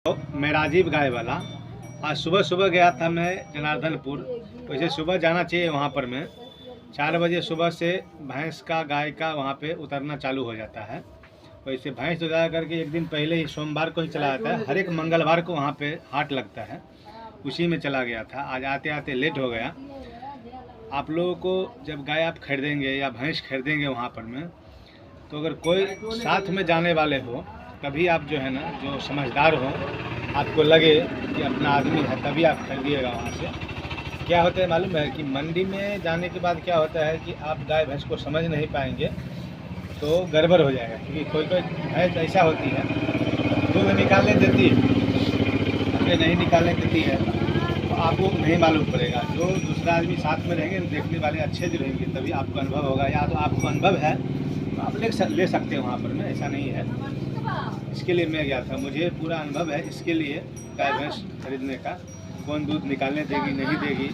मैं राजीव गाय वाला आज सुबह सुबह गया था मैं जनार्दनपुर। वैसे सुबह जाना चाहिए वहाँ पर। मैं 4 बजे सुबह से भैंस का गाय का वहाँ पे उतरना चालू हो जाता है। वैसे भैंस तो जा करके एक दिन पहले ही सोमवार को ही चला जाता है। हर एक मंगलवार को वहाँ पे हाट लगता है, उसी में चला गया था। आज आते आते लेट हो गया। आप लोगों को जब गाय आप खरीदेंगे या भैंस खरीदेंगे वहाँ पर में, तो अगर कोई साथ में जाने वाले हो, कभी आप जो है ना, जो समझदार हो, आपको लगे कि अपना आदमी है, तभी आप खरीदिएगा वहाँ से। क्या होता है मालूम है कि मंडी में जाने के बाद क्या होता है कि आप गाय भैंस को समझ नहीं पाएंगे तो गड़बड़ हो जाएगा। क्योंकि कोई कोई भैंस ऐसा होती है दूध निकालने देती है, अगर नहीं निकालने देती है तो आपको नहीं मालूम पड़ेगा। जो दूसरा आदमी साथ में रहेंगे, देखने वाले अच्छे जो रहेंगे, तभी आपको अनुभव होगा। या तो आपको अनुभव है तो आप ले सकते हैं वहाँ पर में, ऐसा नहीं है। इसके लिए मैं गया था, मुझे पूरा अनुभव है इसके लिए गाय भैंस खरीदने का। कौन दूध निकालने देगी नहीं देगी,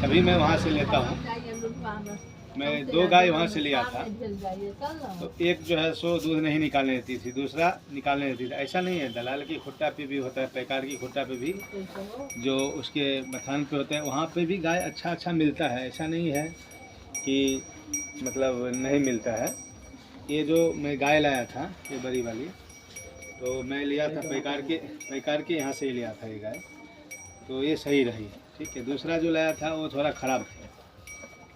तभी मैं वहाँ से लेता हूँ। मैं 2 गाय वहाँ से लिया था, तो एक जो है सो दूध नहीं निकालने देती थी, दूसरा निकालने देती थी। ऐसा नहीं है, दलाल की खुट्टा पे भी होता है, पैकार की खुट्टा पे भी, जो उसके मथान पे होता है वहाँ पे भी गाय अच्छा मिलता है। ऐसा नहीं है कि मतलब नहीं मिलता है। ये जो मैं गाय लाया था, ये बड़ी वाली, तो मैं लिया था पैकार के यहाँ से ही लिया था ये गाय, तो ये सही रही, ठीक है। दूसरा जो लाया था वो थोड़ा ख़राब था,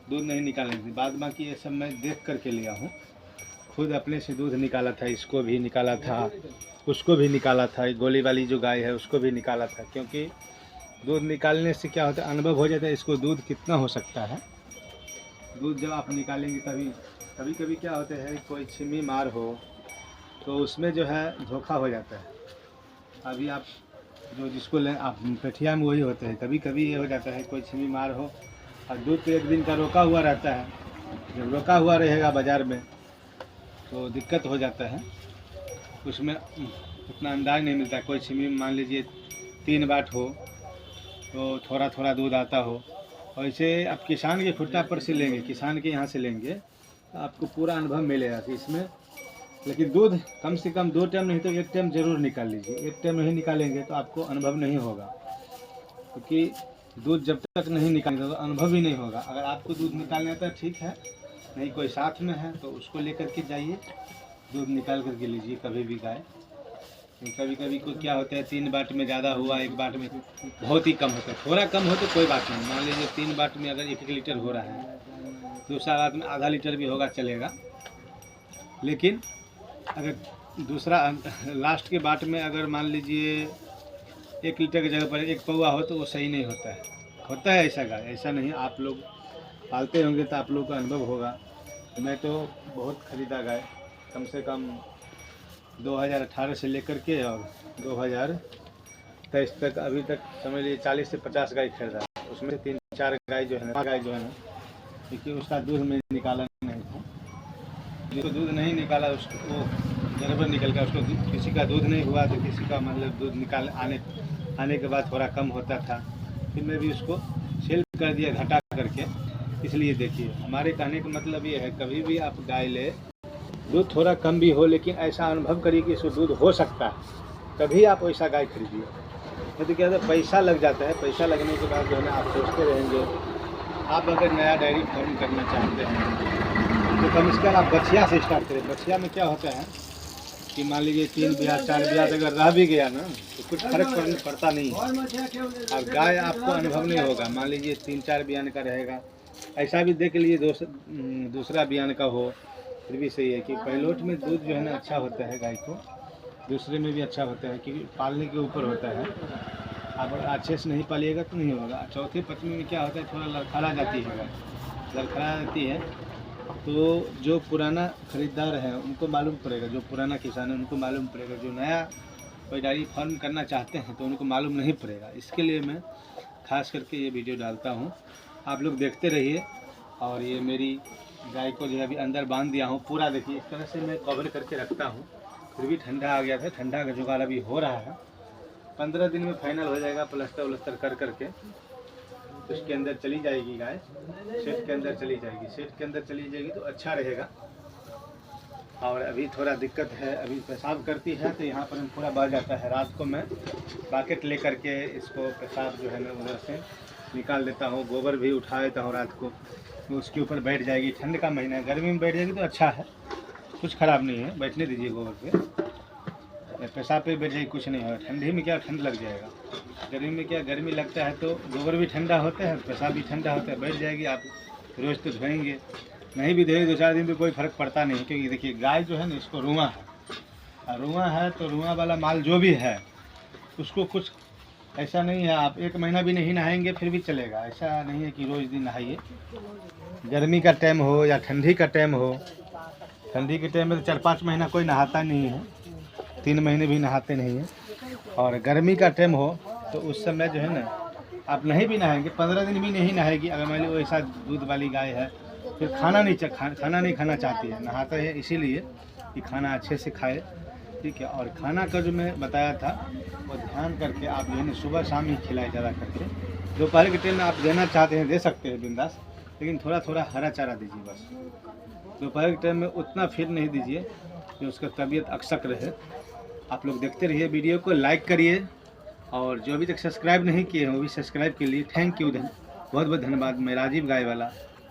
दूध नहीं निकालने थी। बाद बाकी ये सब मैं देख करके लिया हूँ, खुद अपने से दूध निकाला था, इसको भी निकाला था, उसको भी निकाला था। गोली वाली जो गाय है उसको भी निकाला था। क्योंकि दूध निकालने से क्या होता है, अनुभव हो जाता है इसको दूध कितना हो सकता है। दूध जब आप निकालेंगे तभी, कभी कभी क्या होता है, कोई छिमी मार हो तो उसमें जो है धोखा हो जाता है। अभी आप जो जिसको लें आप पेठिया में वही होते हैं। कभी कभी ये हो जाता है कोई छिमी मार हो और दूध तो 1 दिन का रोका हुआ रहता है। जब रोका हुआ रहेगा बाज़ार में तो दिक्कत हो जाता है, उसमें उतना अंदाज नहीं मिलता। कोई छिमी मान लीजिए 3 बाट हो तो थोड़ा थोड़ा दूध आता हो। वैसे आप किसान के खुट्टा पर से लेंगे, किसान के यहाँ से लेंगे, तो आपको पूरा अनुभव मिलेगा कि इसमें। लेकिन दूध कम से कम 2 टाइम नहीं तो 1 टाइम ज़रूर निकाल लीजिए। 1 टाइम नहीं निकालेंगे तो आपको अनुभव नहीं होगा। क्योंकि दूध जब तक नहीं निकालेंगे तो अनुभव ही नहीं होगा। अगर आपको दूध निकालना आता है ठीक है, नहीं कोई साथ में है तो उसको लेकर के जाइए, दूध निकाल करके लीजिए कभी भी गाय। कभी कभी को क्या होता है 3 बाट में ज़्यादा हुआ, 1 बाट में बहुत ही कम होता है। थोड़ा कम हो तो कोई बात नहीं, मान लीजिए 3 बाट में अगर 1 लीटर हो रहा है, दूसरा बाट में आधा लीटर भी होगा चलेगा। लेकिन अगर दूसरा लास्ट के बाट में अगर मान लीजिए 1 लीटर की जगह पर 1 पौवा हो तो वो सही नहीं होता है। होता है ऐसा गाय, ऐसा नहीं। आप लोग पालते होंगे तो आप लोग का अनुभव होगा। मैं तो बहुत खरीदा गाय, कम से कम 2018 से लेकर के और 2023 तक, अभी तक समझ लीजिए 40 से 50 गाय खरीदा। उसमें से 3-4 गाय जो है ना, क्योंकि उसका दूध में निकाला नहीं था। जिसको दूध नहीं निकाला उसको गड़बड़ निकल गया, उसको किसी का दूध नहीं हुआ तो किसी का मतलब दूध निकाल आने के बाद थोड़ा कम होता था। फिर मैं भी उसको सेल कर दिया घटा करके। इसलिए देखिए, हमारे कहने का मतलब ये है, कभी भी आप गाय ले, दूध थोड़ा कम भी हो लेकिन ऐसा अनुभव करिए कि इसको दूध हो सकता है, तभी आप वैसा गाय खरीदिए। नहीं तो क्या होता है, पैसा लग जाता है। पैसा लगने के बाद जो है ना, आप सोचते रहेंगे। आप अगर नया डेयरी फार्म करना चाहते हैं तो कम से कम आप बछिया से स्टार्ट करें। बछिया में क्या होता है कि मान लीजिए 3 ब्याज 4 ब्याज अगर रह भी गया ना तो कुछ फर्क पड़ता नहीं है। और गाय आपको अनुभव नहीं होगा। मान लीजिए 3-4 बयान का रहेगा, ऐसा भी देख लीजिए दूसरा बयान का हो, फिर भी सही है कि पहलोट में दूध जो है ना अच्छा होता है गाय को, दूसरे में भी अच्छा होता है, क्योंकि पालने के ऊपर होता है। आप अच्छे से नहीं पालिएगा तो नहीं होगा। चौथे पचमी में क्या होता है, थोड़ा लड़खड़ा जाती है गाय, लड़खड़ा जाती है। तो जो पुराना खरीदार है उनको मालूम पड़ेगा, जो पुराना किसान है उनको मालूम पड़ेगा। जो नया कोई डेयरी फार्म करना चाहते हैं तो उनको मालूम नहीं पड़ेगा। इसके लिए मैं खास करके ये वीडियो डालता हूँ, आप लोग देखते रहिए। और ये मेरी गाय को जो है अभी अंदर बांध दिया हूँ पूरा। देखिए इस तरह से मैं कवर करके रखता हूँ। फिर भी ठंडा आ गया था, ठंडा का जुगाड़ अभी हो रहा है। 15 दिन में फाइनल हो जाएगा, प्लास्टर व्लास्टर कर करके तो इसके अंदर चली जाएगी गाय, शेड के अंदर चली जाएगी। शेड के अंदर चली जाएगी तो अच्छा रहेगा। और अभी थोड़ा दिक्कत है, अभी पेशाब करती है तो यहाँ पर हम पूरा बह जाता है। रात को मैं बाकेट ले करके इसको पेशाब जो है मैं उधर से निकाल देता हूँ, गोबर भी उठा देता हूँ रात को, तो उसके ऊपर बैठ जाएगी। ठंड का महीना है, गर्मी में बैठ जाएगी तो अच्छा है, कुछ ख़राब नहीं है, बैठने दीजिए गोबर पे, पेशाब पे बैठ जाएगी, कुछ नहीं होगा। ठंडी में क्या ठंड लग जाएगा, गर्मी में क्या गर्मी लगता है, तो गोबर भी ठंडा होता है, पेशाब भी ठंडा होता है, बैठ जाएगी। आप रोज़ तो धोएंगे, नहीं भी धोएंगे 2-4 दिन तो कोई फ़र्क पड़ता नहीं, क्योंकि देखिए गाय जो है ना इसको रुआ है, और रुआ है तो रुआ वाला माल जो भी है उसको कुछ ऐसा नहीं है, आप 1 महीना भी नहीं नहाएंगे फिर भी चलेगा। ऐसा नहीं है कि रोज़ दिन नहाइए, गर्मी का टाइम हो या ठंडी का टाइम हो। ठंडी के टाइम में तो 4-5 महीना कोई नहाता नहीं है, 3 महीने भी नहाते नहीं हैं। और गर्मी का टाइम हो तो उस समय जो है ना आप नहीं भी नहाएंगे, 15 दिन भी नहीं नहाएगी। अगर मान लो ऐसा दूध वाली गाय है, फिर खाना नहीं खाना चाहती है, नहाता है इसीलिए कि खाना अच्छे से खाए, ठीक है। और खाना का जो मैं बताया था वो ध्यान करके आप जो है ना सुबह शाम ही खिलाए ज़्यादा करके। दोपहर के टाइम में आप देना चाहते हैं दे सकते हैं बिंदास, लेकिन थोड़ा थोड़ा हरा चारा दीजिए बस। दोपहर के टाइम में उतना फीड नहीं दीजिए कि उसका तबीयत अकसक रहे। आप लोग देखते रहिए वीडियो को, लाइक करिए, और जो अभी तक सब्सक्राइब नहीं किए हैं वो भी सब्सक्राइब के लिए थैंक यू, बहुत बहुत धन्यवाद। मैं राजीव गाय वाला।